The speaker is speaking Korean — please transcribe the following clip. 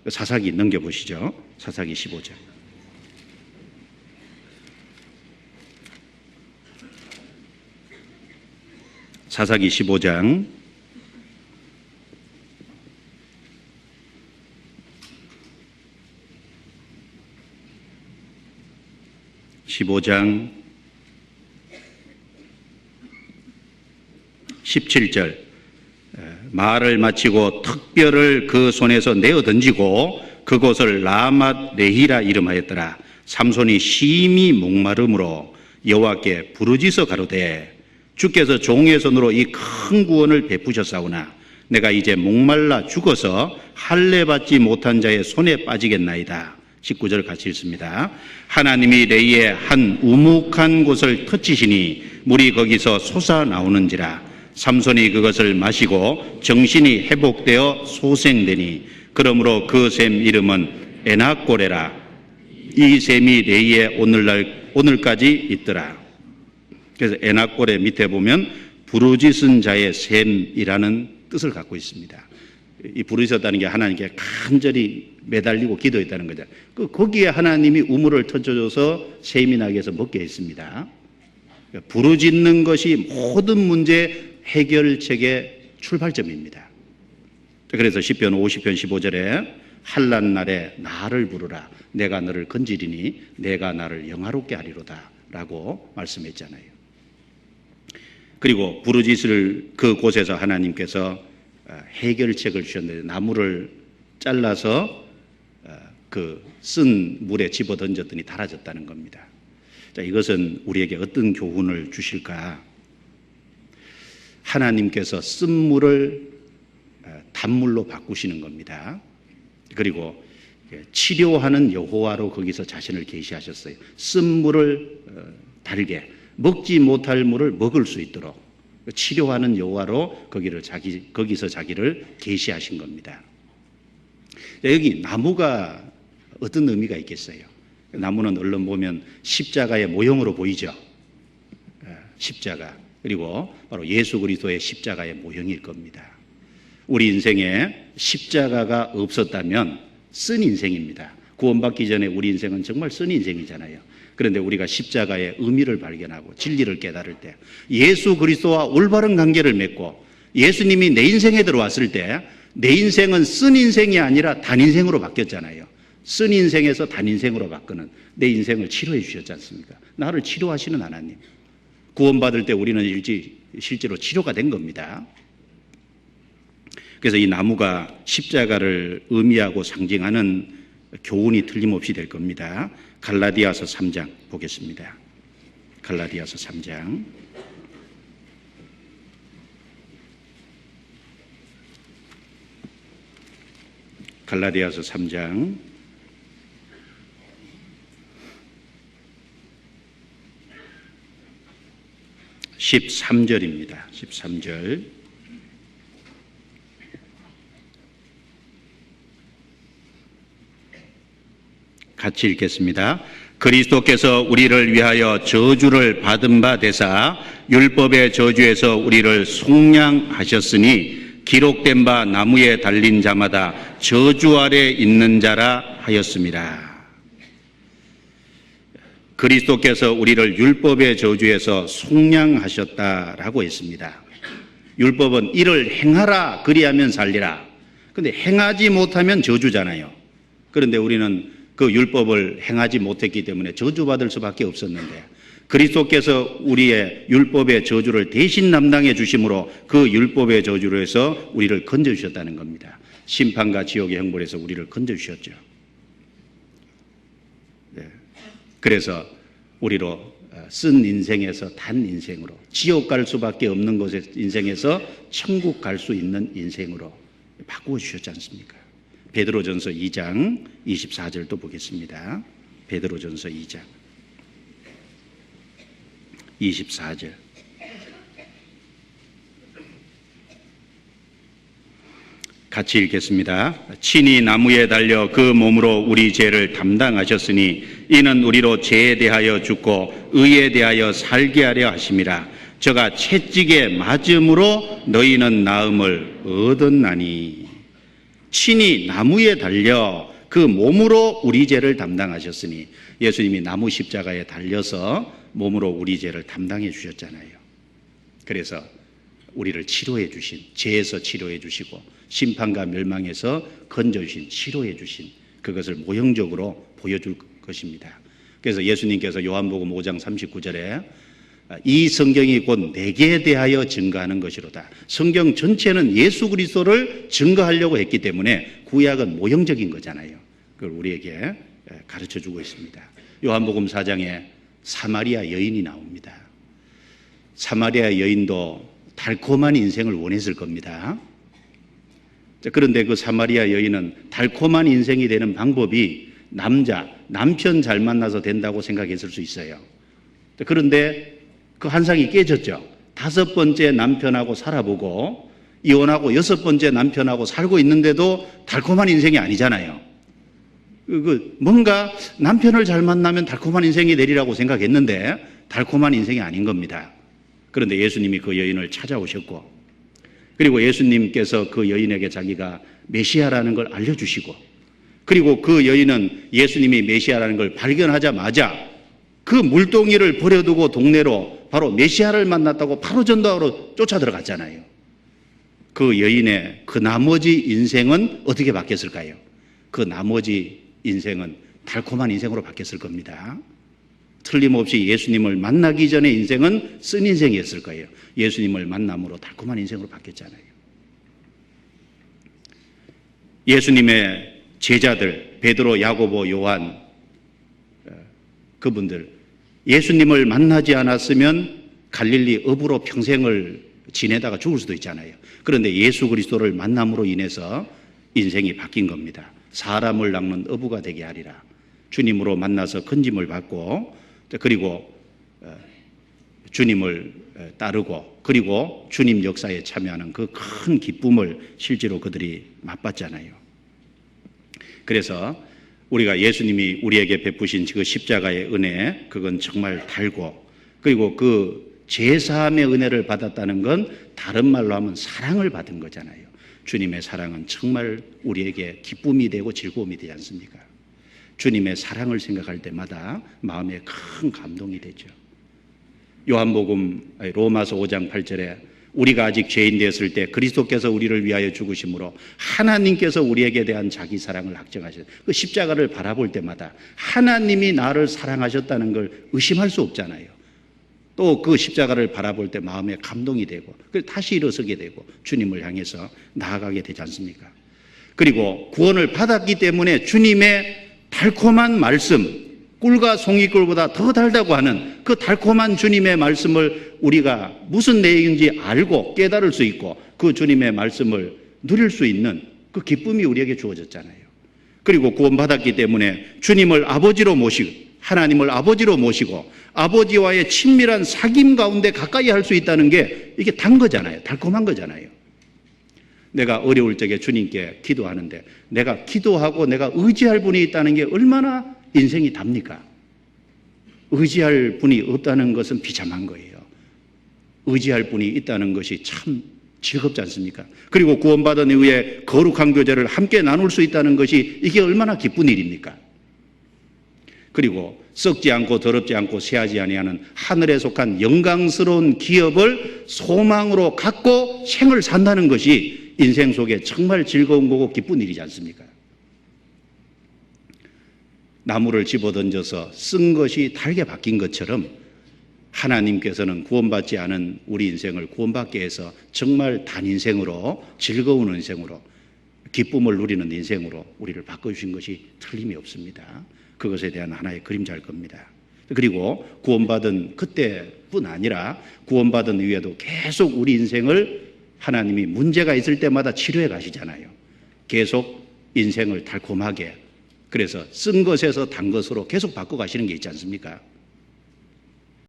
사사기 넘겨보시죠. 사사기 15장. 사사기 15장 17절. 말을 마치고 턱뼈를 그 손에서 내어 던지고 그곳을 라맛 레히라 이름하였더라. 삼손이 심히 목마름으로 여호와께 부르짖어 가로되 주께서 종의 손으로 이 큰 구원을 베푸셨사오나 내가 이제 목말라 죽어서 할례 받지 못한 자의 손에 빠지겠나이다. 19절 같이 읽습니다. 하나님이 레이의 한 우묵한 곳을 터치시니 물이 거기서 솟아나오는지라. 삼손이 그것을 마시고 정신이 회복되어 소생되니 그러므로 그 샘 이름은 에낙고레라. 이 샘이 레이에 오늘까지 있더라. 그래서 에낙고레 밑에 보면 부르짖은 자의 샘이라는 뜻을 갖고 있습니다. 이 부르짖었다는 게 하나님께 간절히 매달리고 기도했다는 거죠. 거기에 하나님이 우물을 터쳐줘서 샘이 나게 해서 먹게 했습니다. 부르짖는 것이 모든 문제 해결책의 출발점입니다. 그래서 시편 50편 15절에 한란 날에 나를 부르라. 내가 너를 건지리니 내가 나를 영화롭게 하리로다 라고 말씀했잖아요. 그리고 부르짖을 그곳에서 하나님께서 해결책을 주셨는데 나무를 잘라서 그 쓴 물에 집어 던졌더니 달아졌다는 겁니다. 자, 이것은 우리에게 어떤 교훈을 주실까? 하나님께서 쓴 물을 단물로 바꾸시는 겁니다. 그리고 치료하는 여호와로 거기서 자신을 계시하셨어요. 쓴 물을 달게, 먹지 못할 물을 먹을 수 있도록 치료하는 여호와로 거기서 자기를 계시하신 겁니다. 여기 나무가 어떤 의미가 있겠어요? 나무는 얼른 보면 십자가의 모형으로 보이죠. 십자가. 그리고 바로 예수 그리스도의 십자가의 모형일 겁니다. 우리 인생에 십자가가 없었다면 쓴 인생입니다. 구원받기 전에 우리 인생은 정말 쓴 인생이잖아요. 그런데 우리가 십자가의 의미를 발견하고 진리를 깨달을 때 예수 그리스도와 올바른 관계를 맺고 예수님이 내 인생에 들어왔을 때 내 인생은 쓴 인생이 아니라 단인생으로 바뀌었잖아요. 쓴 인생에서 단인생으로 바꾸는 내 인생을 치료해 주셨지 않습니까? 나를 치료하시는 하나님. 구원받을 때 우리는 실제로 치료가 된 겁니다. 그래서 이 나무가 십자가를 의미하고 상징하는 교훈이 틀림없이 될 겁니다. 갈라디아서 3장 보겠습니다. 갈라디아서 3장. 갈라디아서 3장 13절입니다. 13절. 같이 읽겠습니다. 그리스도께서 우리를 위하여 저주를 받은 바 되사 율법의 저주에서 우리를 속량하셨으니 기록된 바 나무에 달린 자마다 저주 아래 있는 자라 하였습니다. 그리스도께서 우리를 율법의 저주에서 속량하셨다라고 했습니다. 율법은 이를 행하라 그리하면 살리라. 그런데 행하지 못하면 저주잖아요. 그런데 우리는 그 율법을 행하지 못했기 때문에 저주받을 수밖에 없었는데 그리스도께서 우리의 율법의 저주를 대신 담당해 주심으로 그 율법의 저주로 해서 우리를 건져주셨다는 겁니다. 심판과 지옥의 형벌에서 우리를 건져주셨죠. 네. 그래서 우리로 쓴 인생에서 단 인생으로 지옥 갈 수밖에 없는 곳의 인생에서 천국 갈 수 있는 인생으로 바꾸어 주셨지 않습니까? 베드로전서 2장 24절도 보겠습니다. 베드로전서 2장 24절. 같이 읽겠습니다. 친히 나무에 달려 그 몸으로 우리 죄를 담당하셨으니 이는 우리로 죄에 대하여 죽고 의에 대하여 살게 하려 하심이라. 저가 채찍에 맞음으로 너희는 나음을 얻었나니. 친히 나무에 달려 그 몸으로 우리 죄를 담당하셨으니, 예수님이 나무 십자가에 달려서 몸으로 우리 죄를 담당해 주셨잖아요. 그래서 우리를 치료해 주신, 죄에서 치료해 주시고 심판과 멸망에서 건져주신, 치료해 주신 그것을 모형적으로 보여줄 것입니다. 그래서 예수님께서 요한복음 5장 39절에 이 성경이 곧 내게 대하여 증거하는 것이로다. 성경 전체는 예수 그리스도를 증거하려고 했기 때문에 구약은 모형적인 거잖아요. 그걸 우리에게 가르쳐주고 있습니다. 요한복음 4장에 사마리아 여인이 나옵니다. 사마리아 여인도 달콤한 인생을 원했을 겁니다. 그런데 그 사마리아 여인은 달콤한 인생이 되는 방법이 남편 잘 만나서 된다고 생각했을 수 있어요. 그런데 그 환상이 깨졌죠. 5번째 남편하고 살아보고 이혼하고 6번째 남편하고 살고 있는데도 달콤한 인생이 아니잖아요. 뭔가 남편을 잘 만나면 달콤한 인생이 되리라고 생각했는데 달콤한 인생이 아닌 겁니다. 그런데 예수님이 그 여인을 찾아오셨고, 그리고 예수님께서 그 여인에게 자기가 메시아라는 걸 알려주시고, 그리고 그 여인은 예수님이 메시아라는 걸 발견하자마자 그 물동이를 버려두고 동네로 바로 메시아를 만났다고 바로 전도하러 쫓아 들어갔잖아요. 그 여인의 그 나머지 인생은 어떻게 바뀌었을까요? 그 나머지 인생은 달콤한 인생으로 바뀌었을 겁니다. 틀림없이 예수님을 만나기 전의 인생은 쓴 인생이었을 거예요. 예수님을 만남으로 달콤한 인생으로 바뀌었잖아요. 예수님의 제자들 베드로, 야고보, 요한, 그분들 예수님을 만나지 않았으면 갈릴리 어부로 평생을 지내다가 죽을 수도 있잖아요. 그런데 예수 그리스도를 만남으로 인해서 인생이 바뀐 겁니다. 사람을 낚는 어부가 되게 하리라. 주님으로 만나서 건짐을 받고, 그리고 주님을 따르고, 그리고 주님 역사에 참여하는 그 큰 기쁨을 실제로 그들이 맛봤잖아요. 그래서 우리가 예수님이 우리에게 베푸신 그 십자가의 은혜, 그건 정말 달고, 그리고 그 제사함의 은혜를 받았다는 건 다른 말로 하면 사랑을 받은 거잖아요. 주님의 사랑은 정말 우리에게 기쁨이 되고 즐거움이 되지 않습니까? 주님의 사랑을 생각할 때마다 마음에 큰 감동이 되죠. 로마서 5장 8절에 우리가 아직 죄인 되었을 때 그리스도께서 우리를 위하여 죽으심으로 하나님께서 우리에게 대한 자기 사랑을 확증하셨어요. 그 십자가를 바라볼 때마다 하나님이 나를 사랑하셨다는 걸 의심할 수 없잖아요. 또 그 십자가를 바라볼 때 마음에 감동이 되고, 다시 일어서게 되고 주님을 향해서 나아가게 되지 않습니까? 그리고 구원을 받았기 때문에 주님의 달콤한 말씀, 꿀과 송이꿀보다 더 달다고 하는 그 달콤한 주님의 말씀을 우리가 무슨 내용인지 알고 깨달을 수 있고, 그 주님의 말씀을 누릴 수 있는 그 기쁨이 우리에게 주어졌잖아요. 그리고 구원받았기 때문에 주님을 아버지로 모시고, 하나님을 아버지로 모시고 아버지와의 친밀한 사귐 가운데 가까이 할 수 있다는 게 이게 단 거잖아요. 달콤한 거잖아요. 내가 어려울 적에 주님께 기도하는데 내가 기도하고 내가 의지할 분이 있다는 게 얼마나 인생이 답니까? 의지할 분이 없다는 것은 비참한 거예요. 의지할 분이 있다는 것이 참 즐겁지 않습니까? 그리고 구원받은 이후에 거룩한 교제를 함께 나눌 수 있다는 것이 이게 얼마나 기쁜 일입니까? 그리고 썩지 않고 더럽지 않고 쇠하지 아니하는 하늘에 속한 영광스러운 기업을 소망으로 갖고 생을 산다는 것이 인생 속에 정말 즐거운 거고 기쁜 일이지 않습니까? 나무를 집어던져서 쓴 것이 달게 바뀐 것처럼 하나님께서는 구원받지 않은 우리 인생을 구원받게 해서 정말 단 인생으로, 즐거운 인생으로, 기쁨을 누리는 인생으로 우리를 바꿔주신 것이 틀림이 없습니다. 그것에 대한 하나의 그림자일 겁니다. 그리고 구원받은 그때뿐 아니라 구원받은 이후에도 계속 우리 인생을 하나님이 문제가 있을 때마다 치료해 가시잖아요. 계속 인생을 달콤하게, 그래서 쓴 것에서 단 것으로 계속 바꿔 가시는 게 있지 않습니까?